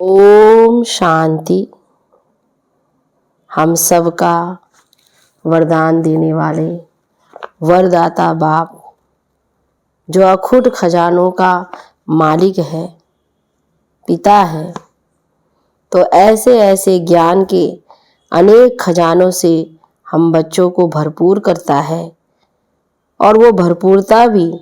ओम शांति। हम सबका वरदान देने वाले वरदाता बाप जो अखुट खजानों का मालिक है, पिता है, तो ऐसे ऐसे ज्ञान के अनेक खजानों से हम बच्चों को भरपूर करता है। और वो भरपूरता भी,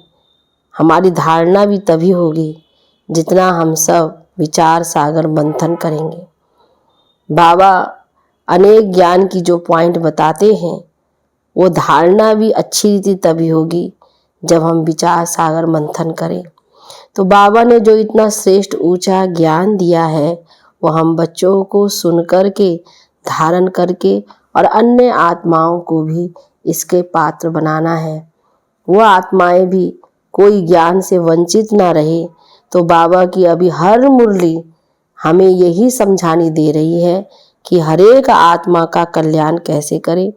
हमारी धारणा भी तभी होगी जितना हम सब विचार सागर मंथन करेंगे। बाबा अनेक ज्ञान की जो पॉइंट बताते हैं, वो धारणा भी अच्छी रीति तभी होगी जब हम विचार सागर मंथन करें। तो बाबा ने जो इतना श्रेष्ठ ऊंचा ज्ञान दिया है, वो हम बच्चों को सुन करके, धारण करके और अन्य आत्माओं को भी इसके पात्र बनाना है। वो आत्माएं भी कोई ज्ञान से वंचित ना रहे। तो बाबा की अभी हर मुरली हमें यही समझानी दे रही है कि हर एक आत्मा का कल्याण कैसे करें,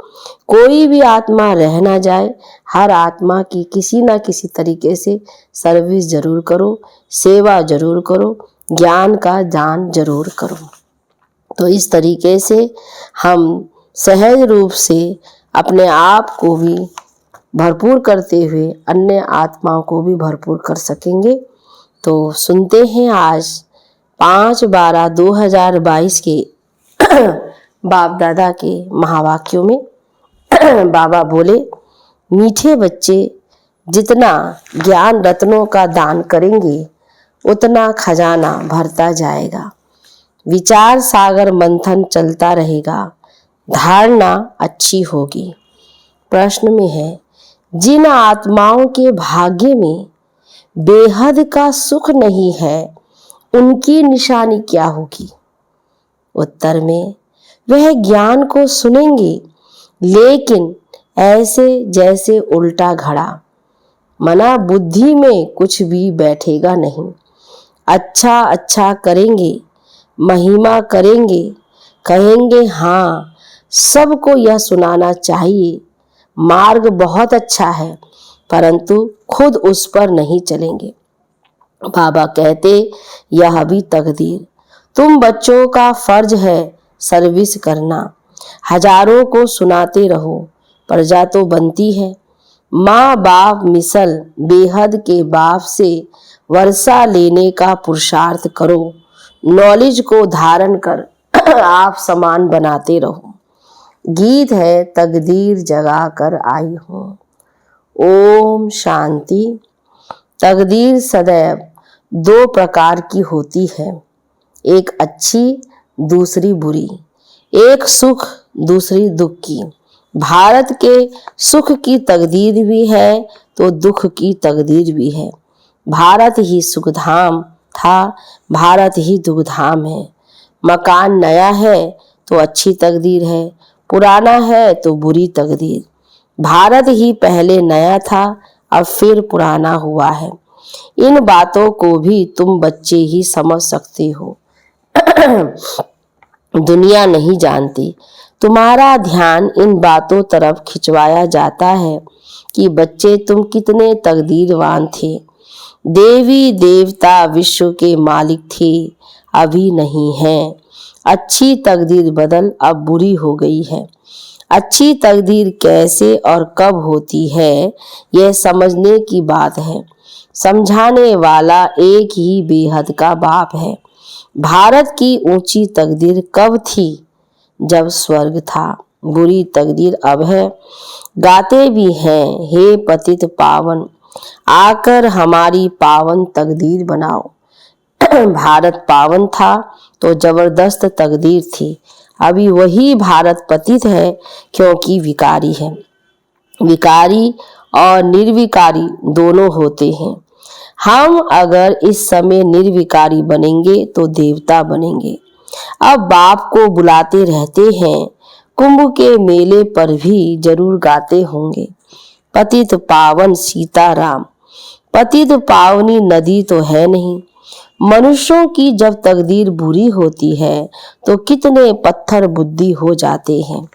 कोई भी आत्मा रह ना जाए। हर आत्मा की किसी ना किसी तरीके से सर्विस जरूर करो, सेवा जरूर करो, ज्ञान का दान जरूर करो। तो इस तरीके से हम सहज रूप से अपने आप को भी भरपूर करते हुए अन्य आत्माओं को भी भरपूर कर सकेंगे। तो सुनते हैं आज 5/12/2022 के बाप दादा के महावाक्यों में बाबा बोले, मीठे बच्चे जितना ज्ञान रत्नों का दान करेंगे उतना खजाना भरता जाएगा। विचार सागर मंथन चलता रहेगा, धारणा अच्छी होगी। प्रश्न में है, जिन आत्माओं के भाग्य में बेहद का सुख नहीं है, उनकी निशानी क्या होगी? उत्तर में, वह ज्ञान को सुनेंगे लेकिन ऐसे जैसे उल्टा घड़ा, मना बुद्धि में कुछ भी बैठेगा नहीं। अच्छा अच्छा करेंगे, महिमा करेंगे, कहेंगे हाँ सबको यह सुनाना चाहिए, मार्ग बहुत अच्छा है, परंतु खुद उस पर नहीं चलेंगे। बाबा कहते, यह भी तकदीर, तुम बच्चों का फर्ज है सर्विस करना। हजारों को सुनाते रहो, प्रजा तो बनती है। माँ बाप मिसल बेहद के बाप से वर्षा लेने का पुरुषार्थ करो। नॉलेज को धारण कर आप समान बनाते रहो। गीत है, तकदीर जगा कर आई हूँ। ओम शांति। तकदीर सदैव दो प्रकार की होती है, एक अच्छी दूसरी बुरी, एक सुख दूसरी दुख की। भारत के सुख की तकदीर भी है तो दुख की तकदीर भी है। भारत ही सुखधाम था, भारत ही दुखधाम है। मकान नया है तो अच्छी तकदीर है, पुराना है तो बुरी तकदीर। भारत ही पहले नया था, अब फिर पुराना हुआ है। इन बातों को भी तुम बच्चे ही समझ सकते हो, दुनिया नहीं जानती। तुम्हारा ध्यान इन बातों तरफ खिंचवाया जाता है कि बच्चे तुम कितने तकदीरवान थे। देवी देवता विश्व के मालिक थे, अभी नहीं हैं। अच्छी तकदीर बदल अब बुरी हो गई है। अच्छी तकदीर कैसे और कब होती है, यह समझने की बात है। समझाने वाला एक ही बेहद का बाप है। भारत की ऊंची तकदीर कब थी? जब स्वर्ग था। बुरी तकदीर अब है। गाते भी हैं, हे पतित पावन, आकर हमारी पावन तकदीर बनाओ। भारत पावन था तो जबरदस्त तकदीर थी। अभी वही भारत पतित है क्योंकि विकारी है। विकारी और निर्विकारी दोनों होते हैं। हम अगर इस समय निर्विकारी बनेंगे तो देवता बनेंगे। अब बाप को बुलाते रहते हैं, कुंभ के मेले पर भी जरूर गाते होंगे, पतित पावन सीताराम। पतित पावनी नदी तो है नहीं। मनुष्यों की जब तकदीर बुरी होती है तो कितने पत्थर बुद्धि हो जाते हैं।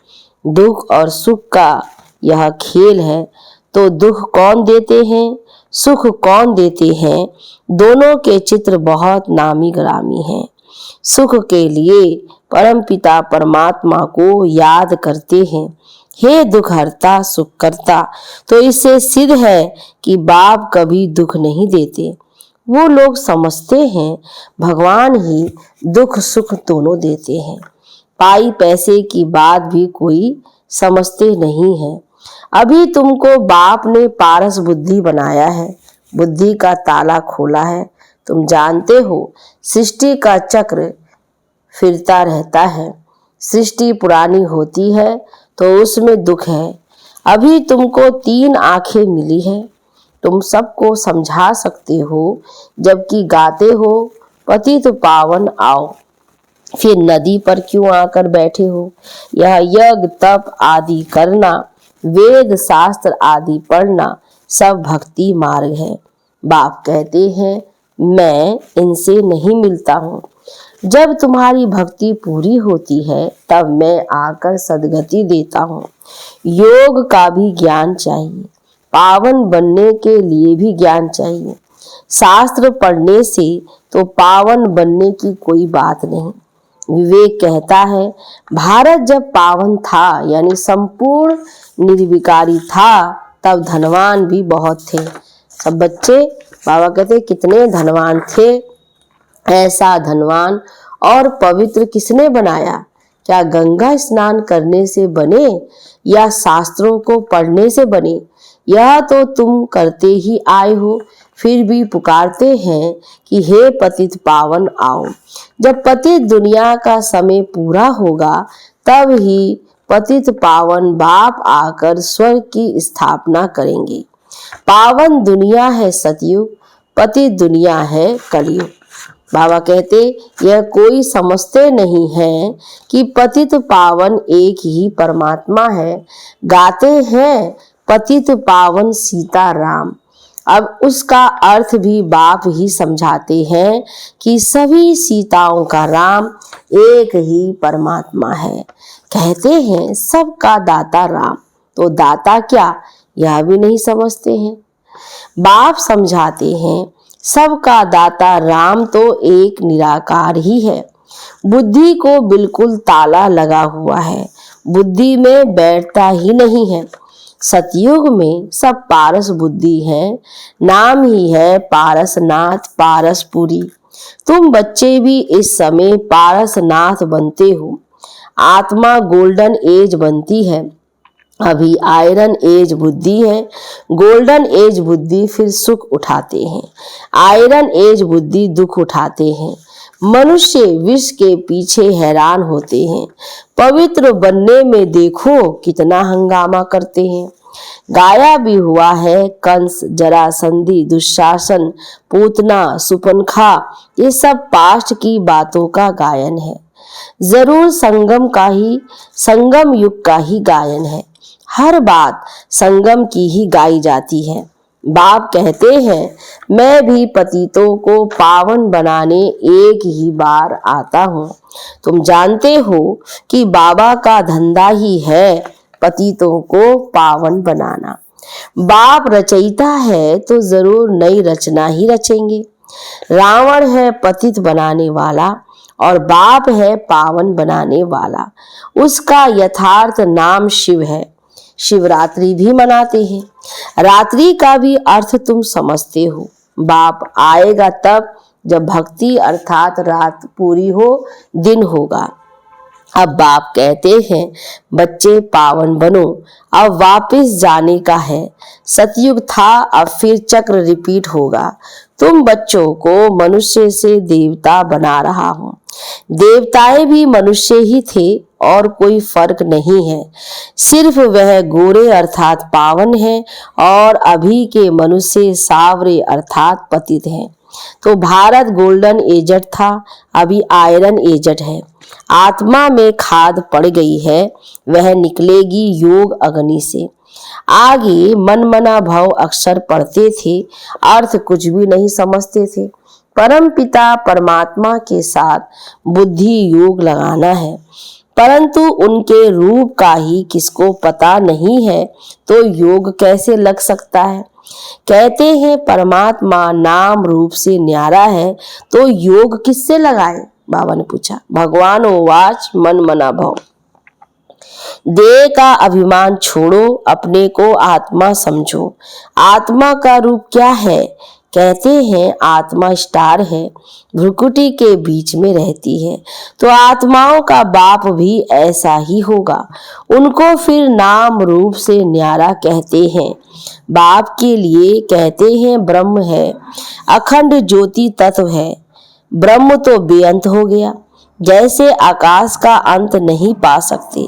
दुख और सुख का यह खेल है। तो दुख कौन देते हैं, सुख कौन देते हैं, दोनों के चित्र बहुत नामी ग्रामी हैं। सुख के लिए परमपिता परमात्मा को याद करते हैं। हे दुख हरता सुख करता, तो इससे सिद्ध है कि बाप कभी दुख नहीं देते। वो लोग समझते हैं भगवान ही दुख सुख दोनों देते हैं। पाई पैसे की बात भी कोई समझते नहीं है। अभी तुमको बाप ने पारस बुद्धि बनाया है, बुद्धि का ताला खोला है। तुम जानते हो सृष्टि का चक्र फिरता रहता है। सृष्टि पुरानी होती है तो उसमें दुख है। अभी तुमको 3 आंखें मिली है, तुम सबको समझा सकते हो, जबकि गाते हो पतित पावन आओ। फिर नदी पर क्यों आकर बैठे हो? यह यज्ञ तप आदि करना, वेद शास्त्र आदि पढ़ना सब भक्ति मार्ग है। बाप कहते हैं मैं इनसे नहीं मिलता हूँ। जब तुम्हारी भक्ति पूरी होती है तब मैं आकर सद्गति देता हूँ। योग का भी ज्ञान चाहिए, पावन बनने के लिए भी ज्ञान चाहिए। शास्त्र पढ़ने से तो पावन बनने की कोई बात नहीं। विवेक कहता है भारत जब पावन था यानी संपूर्ण निर्विकारी था, तब धनवान भी बहुत थे। सब बच्चे बाबा कहते कितने धनवान थे। ऐसा धनवान और पवित्र किसने बनाया? क्या गंगा स्नान करने से बने या शास्त्रों को पढ़ने से बने? यह तो तुम करते ही आए हो, फिर भी पुकारते हैं कि हे पतित पावन आओ। जब पतित दुनिया का समय पूरा होगा तब ही पतित पावन बाप आकर स्वर्ग की स्थापना करेंगे। पावन दुनिया है सतयुग, पतित दुनिया है कलयुग। बाबा कहते यह कोई समझते नहीं है कि पतित पावन एक ही परमात्मा है। गाते हैं पतित पावन सीता राम। अब उसका अर्थ भी बाप ही समझाते हैं कि सभी सीताओं का राम एक ही परमात्मा है। कहते हैं सबका दाता राम, तो दाता क्या यह भी नहीं समझते हैं। बाप समझाते हैं सबका दाता राम तो एक निराकार ही है। बुद्धि को बिल्कुल ताला लगा हुआ है, बुद्धि में बैठता ही नहीं है। सतयुग में सब पारस बुद्धि है, नाम ही है पारसनाथ पारसपुरी। तुम बच्चे भी इस समय पारसनाथ बनते हो। आत्मा गोल्डन एज बनती है। अभी आयरन एज बुद्धि है, गोल्डन एज बुद्धि फिर सुख उठाते हैं, आयरन एज बुद्धि दुख उठाते हैं। मनुष्य विष के पीछे हैरान होते हैं, पवित्र बनने में देखो कितना हंगामा करते हैं। गाया भी हुआ है कंस जरासंधी दुशासन पूतना सुपनखा, ये सब पास्ट की बातों का गायन है। जरूर संगम युग का ही गायन है। हर बात संगम की ही गाई जाती है। बाप कहते हैं मैं भी पतितों को पावन बनाने एक ही बार आता हूँ। तुम जानते हो कि बाबा का धंधा ही है पतितों को पावन बनाना। बाप रचयिता है तो जरूर नई रचना ही रचेंगे। रावण है पतित बनाने वाला और बाप है पावन बनाने वाला। उसका यथार्थ नाम शिव है। शिवरात्रि भी मनाते हैं। रात्रि का भी अर्थ तुम समझते हो। बाप आएगा तब जब भक्ति अर्थात रात पूरी हो, दिन होगा। अब बाप कहते हैं बच्चे पावन बनो, अब वापस जाने का है। सतयुग था, अब फिर चक्र रिपीट होगा। तुम बच्चों को मनुष्य से देवता बना रहा हूँ। देवताएं भी मनुष्य ही थे और कोई फर्क नहीं है। सिर्फ वह गोरे अर्थात पावन है और अभी के मनुष्य सावरे अर्थात पतित हैं। तो भारत गोल्डन एजट था, अभी आयरन एजट है। आत्मा में खाद पड़ गई है, वह निकलेगी योग अग्नि से। आगे मनमना भव अक्षर पढ़ते थे, अर्थ कुछ भी नहीं समझते थे। परम पिता परमात्मा के साथ बुद्धि योग लगाना है, परंतु उनके रूप का ही किसको पता नहीं है तो योग कैसे लग सकता है। कहते हैं परमात्मा नाम रूप से न्यारा है तो योग किससे लगाए। बाबा ने पूछा। भगवान उवाच मन मना भव। देह का अभिमान छोड़ो, अपने को आत्मा समझो। आत्मा का रूप क्या है? कहते हैं आत्मा स्टार है, भ्रुकुटी के बीच में रहती है। तो आत्माओं का बाप भी ऐसा ही होगा। उनको फिर नाम रूप से न्यारा कहते हैं। बाप के लिए कहते हैं ब्रह्म है, अखंड ज्योति तत्व है। ब्रह्म तो बेअंत हो गया, जैसे आकाश का अंत नहीं पा सकते।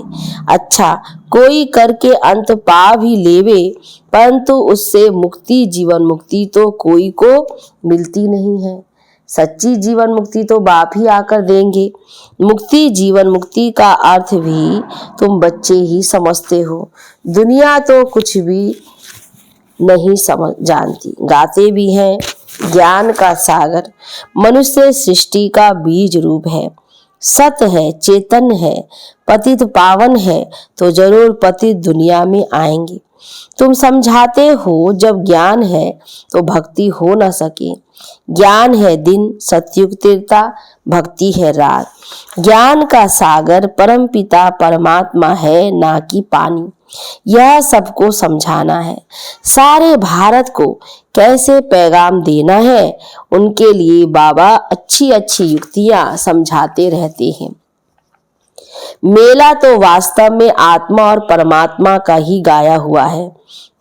अच्छा, कोई करके अंत पा भी लेवे, परंतु उससे मुक्ति, जीवन मुक्ति तो कोई को मिलती नहीं है। सच्ची जीवन मुक्ति तो बाप ही आकर देंगे। मुक्ति, जीवन मुक्ति का अर्थ भी तुम बच्चे ही समझते हो। दुनिया तो कुछ भी नहीं समझ जानती। गाते भी हैं ज्ञान का सागर मनुष्य सृष्टि का बीज रूप है, सत है, चेतन है, पतित पावन है, तो जरूर पतित दुनिया में आएंगे। तुम समझाते हो जब ज्ञान है तो भक्ति हो न सके। ज्ञान है दिन, सतयुग त्रेता, भक्ति है रात। ज्ञान का सागर परम पिता परमात्मा है, ना कि पानी। यह सबको समझाना है। सारे भारत को कैसे पैगाम देना है, उनके लिए बाबा अच्छी अच्छी युक्तियां समझाते रहते हैं। मेला तो वास्तव में आत्मा और परमात्मा का ही गाया हुआ है।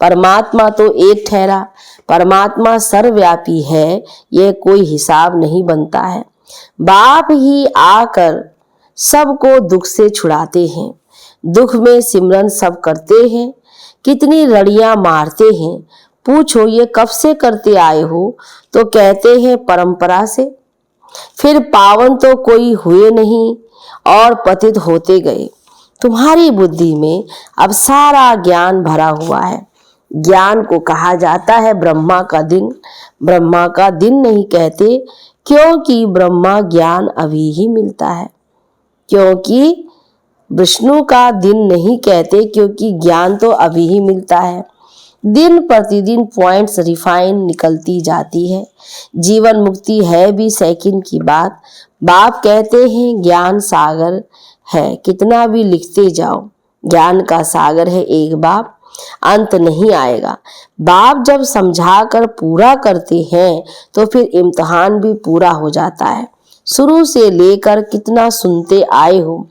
परमात्मा तो एक ठहरा, परमात्मा सर्वव्यापी है, यह कोई हिसाब नहीं बनता है। बाप ही आकर सबको दुख से छुड़ाते हैं। दुख में सिमरन सब करते हैं, कितनी लड़ियां मारते हैं। पूछो ये कब से करते आए हो, तो कहते हैं परंपरा से। फिर पावन तो कोई हुए नहीं और पतित होते गए। तुम्हारी बुद्धि में अब सारा ज्ञान भरा हुआ है। ज्ञान को कहा जाता है ब्रह्मा का दिन। ब्रह्मा का दिन नहीं कहते, क्योंकि ब्रह्मा ज्ञान अभी ही मिलता है। क्योंकि विष्णु का दिन नहीं कहते, क्योंकि ज्ञान तो अभी ही मिलता है। दिन प्रतिदिन पॉइंट्स रिफाइन निकलती जाती है। जीवन मुक्ति है भी सेकंड की बात। बाप कहते हैं ज्ञान सागर है, कितना भी लिखते जाओ। ज्ञान का सागर है एक बाप, अंत नहीं आएगा। बाप जब समझा कर पूरा करते हैं तो फिर इम्तिहान भी पूरा हो जाता है। शुरू से लेकर कितना सुनते आए हो।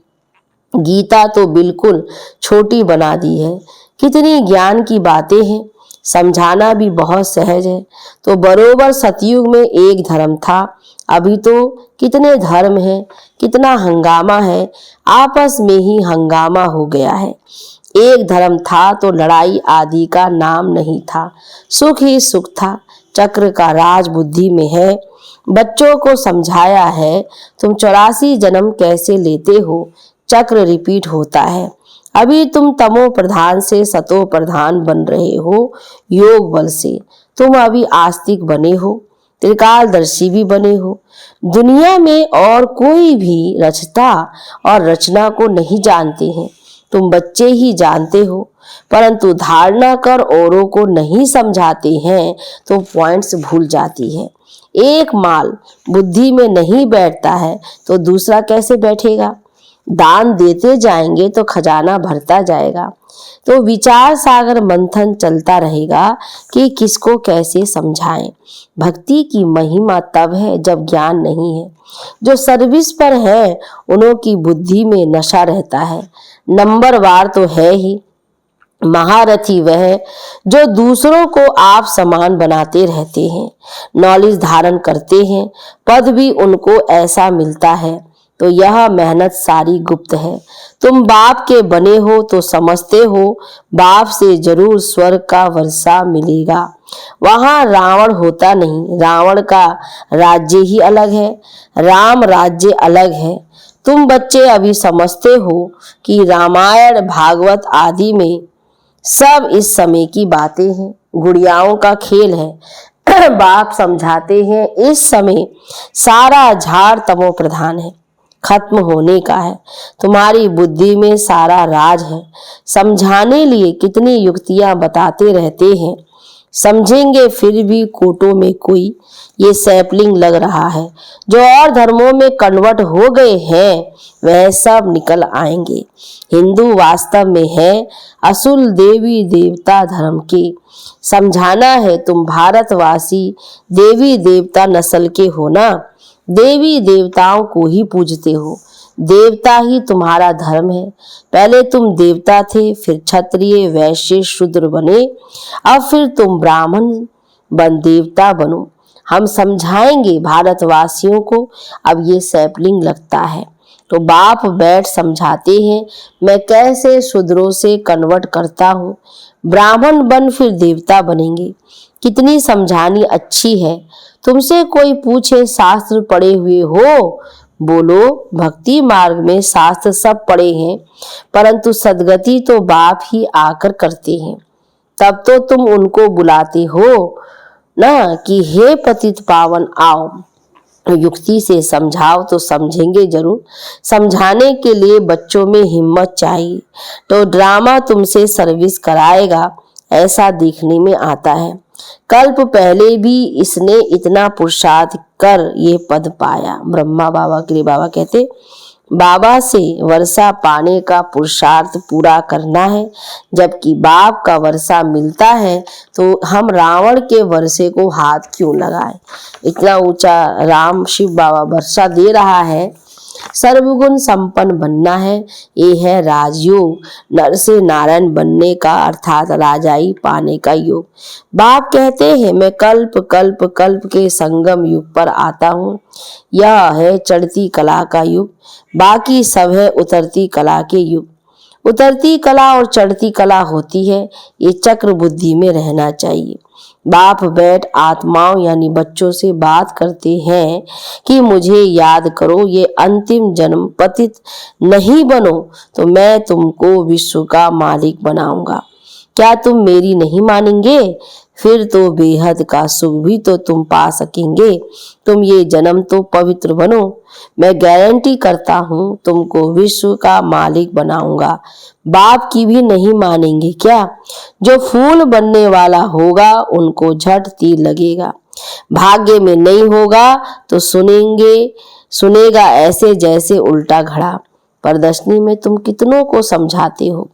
गीता तो बिल्कुल छोटी बना दी है। कितनी ज्ञान की बातें हैं, समझाना भी बहुत सहज है। तो बरोबर सतयुग में एक धर्म था, अभी तो कितने धर्म हैं, कितना हंगामा है, आपस में ही हंगामा हो गया है। एक धर्म था तो लड़ाई आदि का नाम नहीं था, सुख ही सुख था। चक्र का राज बुद्धि में है। बच्चों को समझाया है, तुम 84 जन्म कैसे लेते हो, चक्र रिपीट होता है। अभी तुम तमो प्रधान से सतो प्रधान बन रहे हो योग बल से। तुम अभी आस्तिक बने हो, त्रिकालदर्शी भी बने हो। दुनिया में और कोई भी रचता और रचना को नहीं जानते हैं, तुम बच्चे ही जानते हो। परंतु धारणा कर औरों को नहीं समझाते हैं तो पॉइंट्स भूल जाती है। एक माल बुद्धि में नहीं बैठता है तो दूसरा कैसे बैठेगा। दान देते जाएंगे तो खजाना भरता जाएगा। तो विचार सागर मंथन चलता रहेगा कि किसको कैसे समझाएं। भक्ति की महिमा तब है जब ज्ञान नहीं है। जो सर्विस पर है उन्हों की बुद्धि में नशा रहता है। नंबरवार तो है ही। महारथी वह जो दूसरों को आप समान बनाते रहते हैं, नॉलेज धारण करते हैं, पद भी उनको ऐसा मिलता है। तो यह मेहनत सारी गुप्त है। तुम बाप के बने हो तो समझते हो बाप से जरूर स्वर्ग का वर्षा मिलेगा। वहां रावण होता नहीं, रावण का राज्य ही अलग है, राम राज्य अलग है। तुम बच्चे अभी समझते हो कि रामायण भागवत आदि में सब इस समय की बातें हैं, गुड़ियाओं का खेल है। बाप समझाते हैं इस समय सारा झाड़ तमो प्रधान है, खत्म होने का है। तुम्हारी बुद्धि में सारा राज है। समझाने लिए कितनी युक्तियां बताते रहते हैं। समझेंगे फिर भी कोटों में कोई ये सैपलिंग लग रहा है। जो और धर्मों में कन्वर्ट हो गए हैं वह सब निकल आएंगे। हिंदू वास्तव में है असुल देवी देवता धर्म के। समझाना है तुम भारतवासी देवी देवता नस्ल के हो ना, देवी देवताओं को ही पूजते हो, देवता ही तुम्हारा धर्म है। पहले तुम देवता थे, फिर क्षत्रिय वैश्य शूद्र बने, अब फिर तुम ब्राह्मण बन देवता बनो। हम समझाएंगे भारतवासियों को अब ये सैपलिंग लगता है। तो बाप बैठ समझाते हैं मैं कैसे शूद्रों से कन्वर्ट करता हूँ, ब्राह्मण बन फिर देवता बनेंगे। कितनी समझानी अच्छी है। तुमसे कोई पूछे शास्त्र पढ़े हुए हो, बोलो भक्ति मार्ग में शास्त्र सब पढ़े हैं, परंतु सदगति तो बाप ही आकर करते हैं। तब तो तुम उनको बुलाते हो ना कि हे पतित पावन आओ। युक्ति से समझाओ तो समझेंगे जरूर। समझाने के लिए बच्चों में हिम्मत चाहिए। तो ड्रामा तुमसे सर्विस कराएगा, ऐसा देखने में आता है। कल्प पहले भी इसने इतना पुरुषार्थ कर ये पद पाया। ब्रह्मा बाबा के लिए बाबा कहते बाबा से वर्षा पाने का पुरुषार्थ पूरा करना है, जबकि बाप का वर्षा मिलता है तो हम रावण के वर्षे को हाथ क्यों लगाए। इतना ऊंचा राम शिव बाबा वर्षा दे रहा है। सर्वगुण संपन्न बनना है, ये है राजयोग। नर से नारायण बनने का अर्थात राजाई पाने का योग। बाप कहते हैं मैं कल्प कल्प कल्प के संगम युग पर आता हूँ। यह है चढ़ती कला का युग, बाकी सब है उतरती कला के युग। उतरती कला और चढ़ती कला होती है, ये चक्र बुद्धि में रहना चाहिए। बाप बैठ आत्माओं यानी बच्चों से बात करते हैं कि मुझे याद करो, ये अंतिम जन्म पतित नहीं बनो तो मैं तुमको विश्व का मालिक बनाऊंगा। क्या तुम मेरी नहीं मानेंगे? फिर तो बेहद का सुख भी तो तुम पा सकेंगे। तुम ये जन्म तो पवित्र बनो, मैं गारंटी करता हूँ तुमको विश्व का मालिक बनाऊंगा। बाप की भी नहीं मानेंगे क्या? जो फूल बनने वाला होगा उनको झट तीर लगेगा। भाग्य में नहीं होगा तो सुनेगा ऐसे जैसे उल्टा घड़ा। प्रदर्शनी में तुम कितनों को समझाते हो,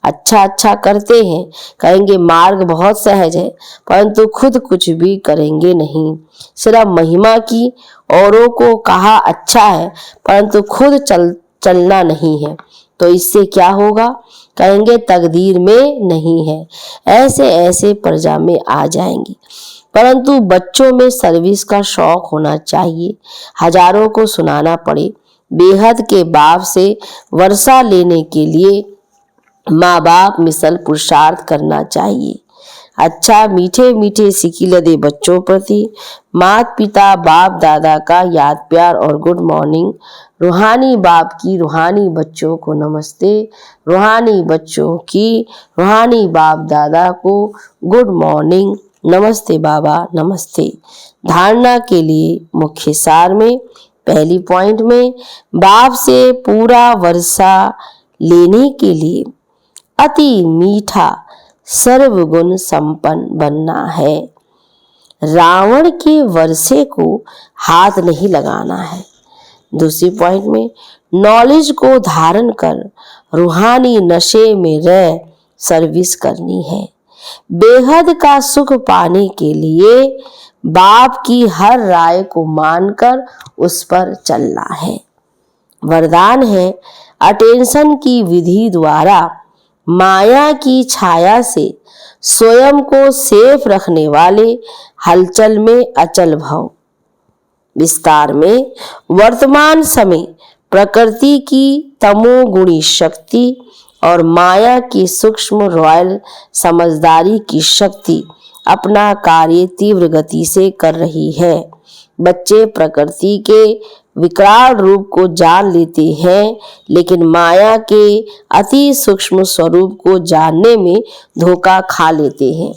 अच्छा करते हैं, कहेंगे मार्ग बहुत सहज है, परंतु खुद कुछ भी करेंगे नहीं। सिर्फ महिमा की, औरों को कहा अच्छा है परंतु खुद चलना नहीं है, तो इससे क्या होगा? कहेंगे तकदीर में नहीं है। ऐसे प्रजा में आ जाएंगे। परंतु बच्चों में सर्विस का शौक होना चाहिए। हजारों को सुनाना पड़े। बेहद के बाप से वर्षा लेने के लिए माँ बाप मिसल पुरुषार्थ करना चाहिए। अच्छा मीठे मीठे सिकिल दे बच्चों प्रति माता पिता बाप दादा का याद प्यार और गुड मॉर्निंग। रूहानी बाप की रूहानी बच्चों को नमस्ते, रूहानी बच्चों की रूहानी बाप दादा को गुड मॉर्निंग। नमस्ते बाबा नमस्ते। धारणा के लिए मुख्य सार में पहली पॉइंट में बाप से पूरा वर्षा लेने के लिए अति मीठा सर्वगुण संपन्न बनना है। रावण के वर्षे को हाथ नहीं लगाना है। दूसरी पॉइंट में नॉलेज को धारण कर रूहानी नशे में रह सर्विस करनी है। बेहद का सुख पाने के लिए बाप की हर राय को मानकर उस पर चलना है। वरदान है अटेंशन की विधि द्वारा माया की छाया से स्वयं को सेफ रखने वाले हलचल में अचल भव। विस्तार में वर्तमान समय प्रकृति की तमोगुणी शक्ति और माया की सूक्ष्म रॉयल समझदारी की शक्ति अपना कार्य तीव्र गति से कर रही है। बच्चे प्रकृति के विकराल रूप को जान लेते हैं, लेकिन माया के अति सूक्ष्म स्वरूप को जानने में धोखा खा लेते हैं,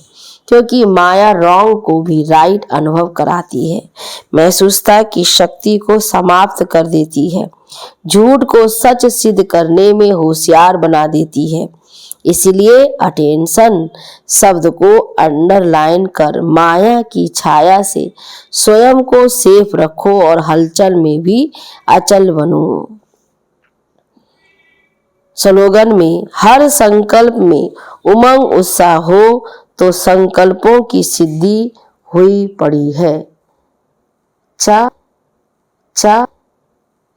क्योंकि माया रॉन्ग को भी राइट अनुभव कराती है, महसूसता की शक्ति को समाप्त कर देती है, झूठ को सच सिद्ध करने में होशियार बना देती है। इसलिए अटेंशन शब्द को अंडरलाइन कर माया की छाया से स्वयं को सेफ रखो और हलचल में भी अचल बनो। स्लोगन में हर संकल्प में उमंग उत्साह हो तो संकल्पों की सिद्धि हुई पड़ी है। चा चा